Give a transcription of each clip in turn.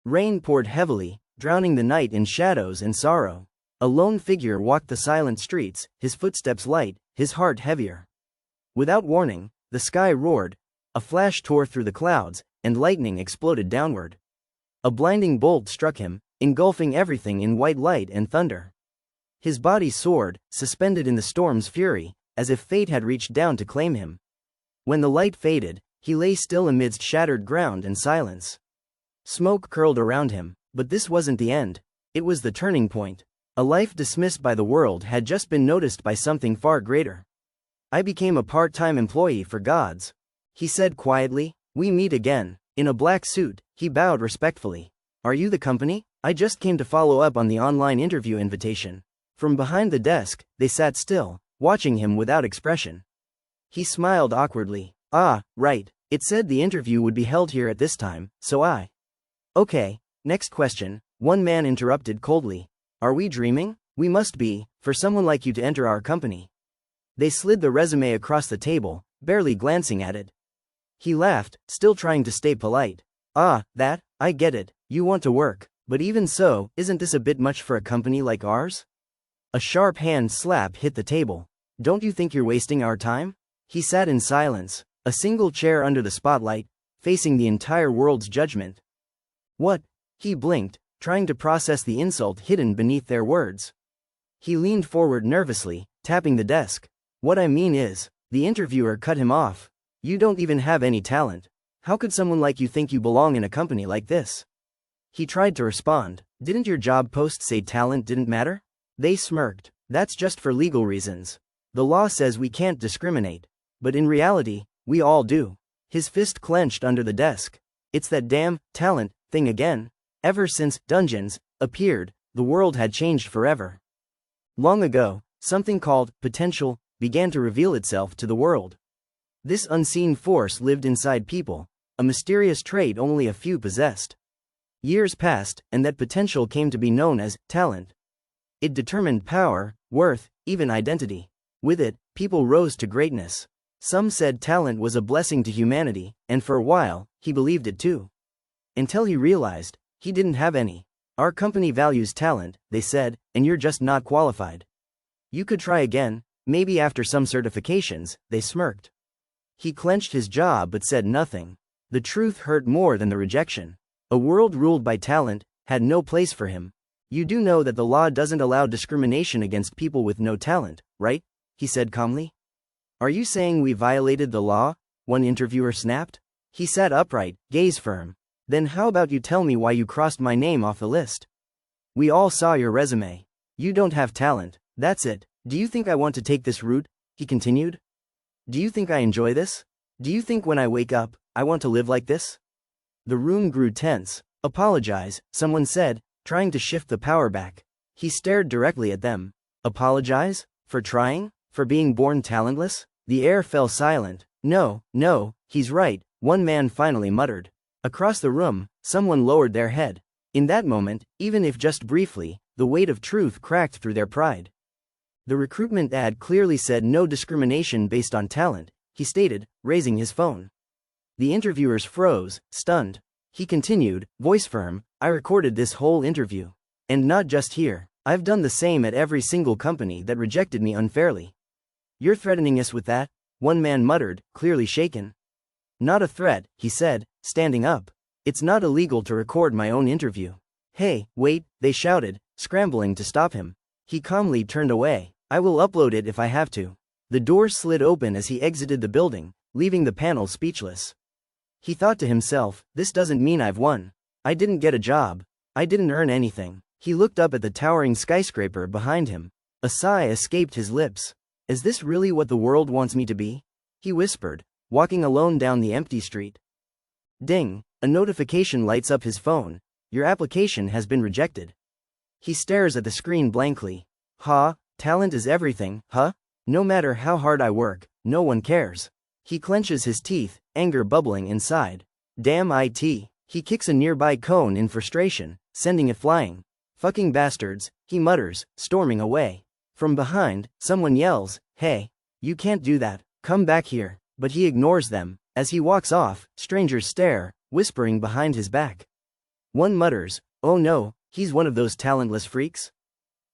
Rain poured heavily, drowning the night in shadows and sorrow. A lone figure walked the silent streets, his footsteps light, his heart heavier. Without warning, the sky roared, a flash tore through the clouds, and lightning exploded downward. A blinding bolt struck him, engulfing everything in white light and thunder. His body soared, suspended in the storm's fury, as if fate had reached down to claim him. When the light faded, he lay still amidst shattered ground and silence. Smoke curled around him, but this wasn't the end. It was the turning point. A life dismissed by the world had just been noticed by something far greater. I became a part-time employee for gods. He said quietly. We meet again. In a black suit, he bowed respectfully. Are you the company? I just came to follow up on the online interview invitation. From behind the desk, they sat still, watching him without expression. He smiled awkwardly. Ah, right. It said the interview would be held here at this time, so I. Okay, next question, one man interrupted coldly. Are we dreaming? We must be, for someone like you to enter our company. They slid the resume across the table, barely glancing at it. He laughed, still trying to stay polite. Ah, I get it, you want to work, but even so, isn't this a bit much for a company like ours? A sharp hand slap hit the table. Don't you think you're wasting our time? He sat in silence, a single chair under the spotlight, facing the entire world's judgment. What? He blinked, trying to process the insult hidden beneath their words. He leaned forward nervously, tapping the desk. What I mean is, the interviewer cut him off. You don't even have any talent. How could someone like you think you belong in a company like this? He tried to respond. Didn't your job post say talent didn't matter? They smirked. That's just for legal reasons. The law says we can't discriminate. But in reality, we all do. His fist clenched under the desk. It's that damn talent thing again. Ever since Dungeons appeared, the world had changed forever. Long ago, something called potential began to reveal itself to the world. This unseen force lived inside people, a mysterious trait only a few possessed. Years passed, and that potential came to be known as talent. It determined power, worth, even identity. With it, people rose to greatness. Some said talent was a blessing to humanity, and for a while, he believed it too. Until he realized, he didn't have any. Our company values talent, they said, and you're just not qualified. You could try again, maybe after some certifications, they smirked. He clenched his jaw but said nothing. The truth hurt more than the rejection. A world ruled by talent had no place for him. You do know that the law doesn't allow discrimination against people with no talent, right? He said calmly. Are you saying we violated the law? One interviewer snapped. He sat upright, gaze firm. Then how about you tell me why you crossed my name off the list? We all saw your resume. You don't have talent, that's it. Do you think I want to take this route? He continued. Do you think I enjoy this? Do you think when I wake up, I want to live like this? The room grew tense. Apologize, someone said, trying to shift the power back. He stared directly at them. Apologize? For trying? For being born talentless? The air fell silent. No, he's right, one man finally muttered. Across the room, someone lowered their head. In that moment, even if just briefly, the weight of truth cracked through their pride. The recruitment ad clearly said no discrimination based on talent, he stated, raising his phone. The interviewers froze, stunned. He continued, voice firm, I recorded this whole interview. And not just here. I've done the same at every single company that rejected me unfairly. You're threatening us with that? One man muttered, clearly shaken. Not a threat, he said, standing up. It's not illegal to record my own interview. Hey, wait, they shouted, scrambling to stop him. He calmly turned away. I will upload it if I have to. The door slid open as he exited the building, leaving the panel speechless. He thought to himself, this doesn't mean I've won. I didn't get a job. I didn't earn anything. He looked up at the towering skyscraper behind him. A sigh escaped his lips. Is this really what the world wants me to be? He whispered, walking alone down the empty street. Ding, a notification lights up his phone. Your application has been rejected. He stares at the screen blankly. Talent is everything, huh? No matter how hard I work, no one cares. He clenches his teeth, anger bubbling inside. Damn it. He kicks a nearby cone in frustration, sending it flying. Fucking bastards, he mutters, storming away. From behind, someone yells, hey, you can't do that, come back here. But he ignores them. As he walks off, strangers stare, whispering behind his back. One mutters, "Oh no, he's one of those talentless freaks?"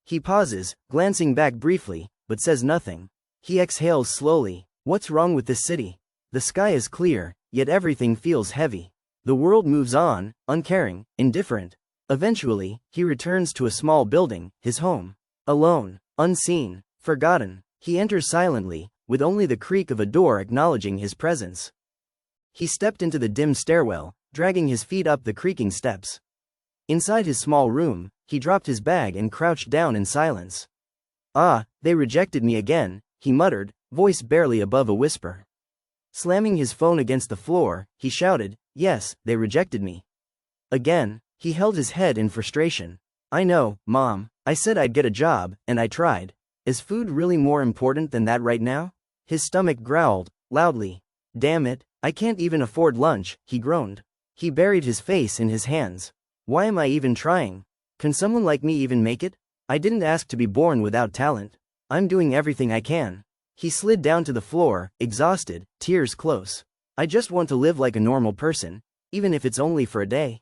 He pauses, glancing back briefly, but says nothing. He exhales slowly. What's wrong with this city? The sky is clear, yet everything feels heavy. The world moves on, uncaring, indifferent. Eventually, he returns to a small building, his home. Alone, unseen, forgotten. He enters silently, with only the creak of a door acknowledging his presence. He stepped into the dim stairwell, dragging his feet up the creaking steps. Inside his small room, he dropped his bag and crouched down in silence. "Ah, they rejected me again," he muttered, voice barely above a whisper. Slamming his phone against the floor, he shouted, "Yes, they rejected me. Again." He held his head in frustration. "I know, Mom. I said I'd get a job, and I tried. Is food really more important than that right now?" His stomach growled, loudly. "Damn it, I can't even afford lunch," he groaned. He buried his face in his hands. "Why am I even trying? Can someone like me even make it? I didn't ask to be born without talent. I'm doing everything I can." He slid down to the floor, exhausted, tears close. "I just want to live like a normal person, even if it's only for a day."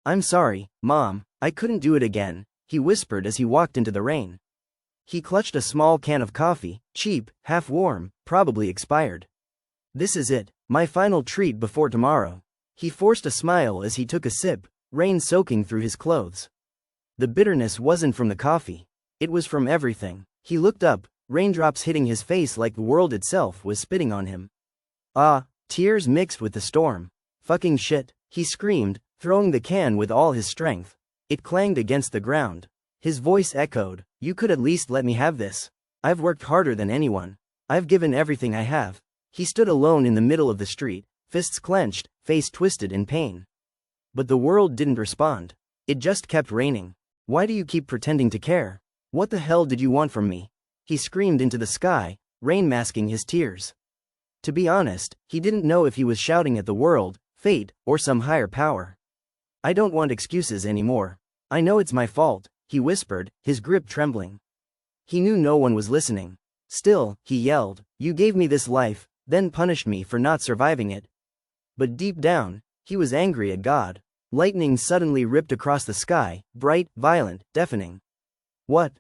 "I'm sorry, Mom, I couldn't do it again," he whispered as he walked into the rain. He clutched a small can of coffee, cheap, half-warm, probably expired. "This is it, my final treat before tomorrow." He forced a smile as he took a sip, rain soaking through his clothes. The bitterness wasn't from the coffee. It was from everything. He looked up, raindrops hitting his face like the world itself was spitting on him. Ah, tears mixed with the storm. "Fucking shit," he screamed, throwing the can with all his strength. It clanged against the ground. His voice echoed, "You could at least let me have this. I've worked harder than anyone. I've given everything I have." He stood alone in the middle of the street, fists clenched, face twisted in pain. But the world didn't respond. It just kept raining. "Why do you keep pretending to care? What the hell did you want from me?" He screamed into the sky, rain masking his tears. To be honest, he didn't know if he was shouting at the world, fate, or some higher power. "I don't want excuses anymore. I know it's my fault," he whispered, his grip trembling. He knew no one was listening. Still, he yelled, "You gave me this life, then punished me for not surviving it." But deep down, he was angry at God. Lightning suddenly ripped across the sky, bright, violent, deafening. What,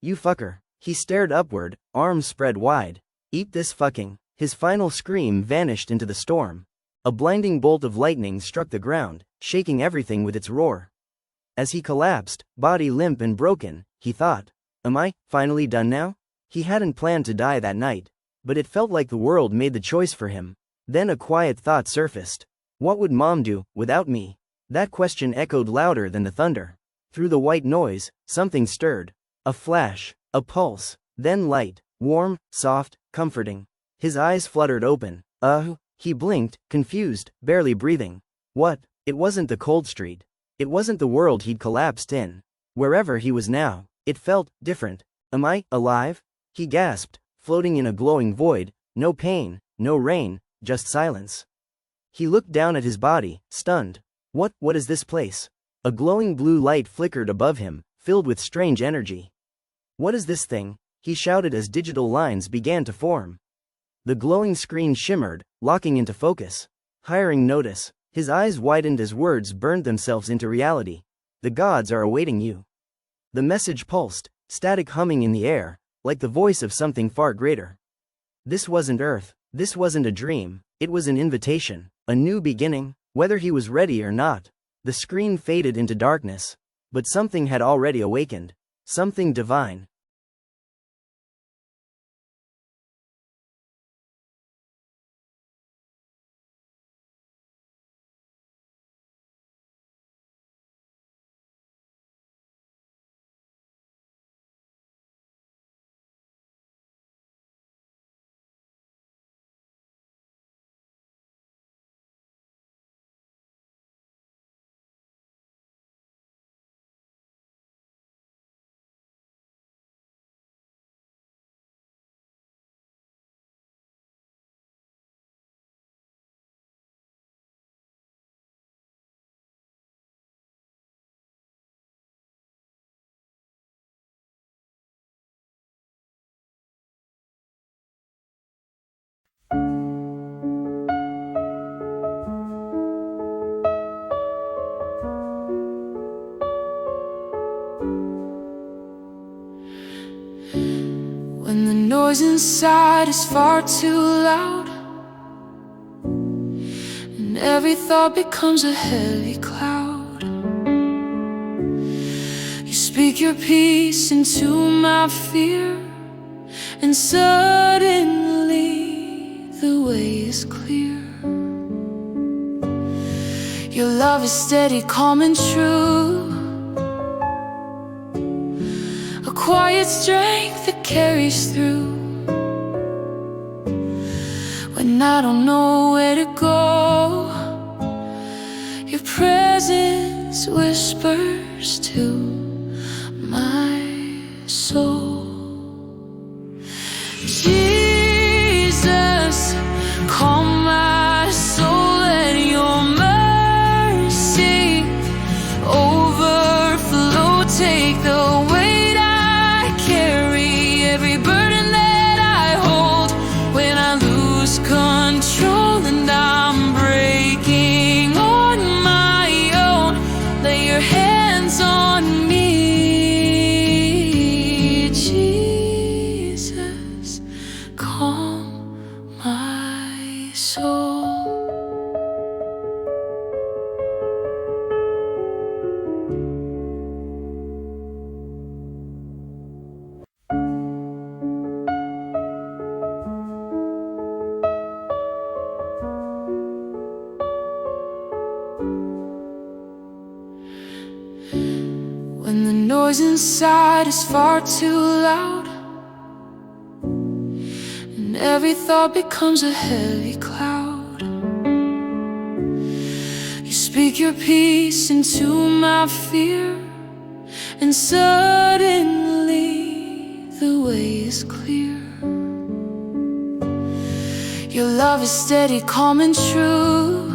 you fucker?" He stared upward, arms spread wide. "Eat this fucking." His final scream vanished into the storm. A blinding bolt of lightning struck the ground, shaking everything with its roar. As he collapsed, body limp and broken, he thought, "Am I finally done now?" He hadn't planned to die that night, but it felt like the world made the choice for him. Then a quiet thought surfaced. What would Mom do without me? That question echoed louder than the thunder. Through the white noise, something stirred. A flash, a pulse, then light, warm, soft, comforting. His eyes fluttered open. He blinked, confused, barely breathing. What? It wasn't the cold street. It wasn't the world he'd collapsed in. Wherever he was now, it felt different. "Am I alive?" He gasped, floating in a glowing void, no pain, no rain, just silence. He looked down at his body, stunned. What is this place? A glowing blue light flickered above him, filled with strange energy. "What is this thing?" he shouted as digital lines began to form. The glowing screen shimmered, locking into focus. Hiring notice. His eyes widened as words burned themselves into reality. "The gods are awaiting you." The message pulsed, static humming in the air, like the voice of something far greater. This wasn't Earth. This wasn't a dream. It was an invitation. A new beginning, whether he was ready or not. The screen faded into darkness. But something had already awakened. Something divine. noise inside is far too loud, and every thought becomes a heavy cloud. You speak your peace into my fear, and suddenly the way is clear. Your love is steady, calm and true, a quiet strength that carries through. When I don't know where to go, your presence whispers to my soul. Jesus, calm my soul, let your mercy overflow. Take the weight I carry, every burden that I hold. When I lose control and I'm breaking on my own, lay your hands on me. Jesus, calm my soul. When the noise inside is far too loud, and every thought becomes a heavy cloud, you speak your peace into my fear, and suddenly the way is clear. Your love is steady, calm and true,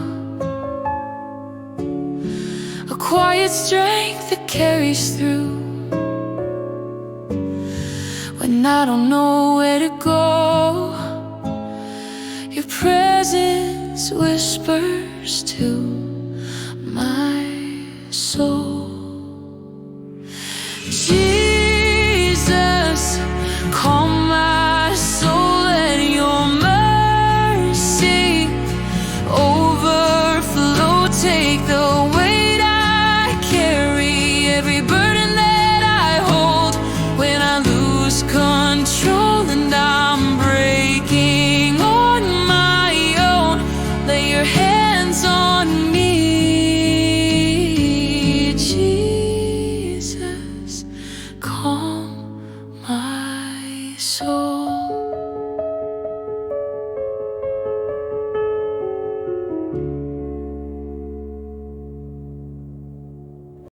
a quiet strength that carries through. When I don't know where to go, your presence whispers to my soul.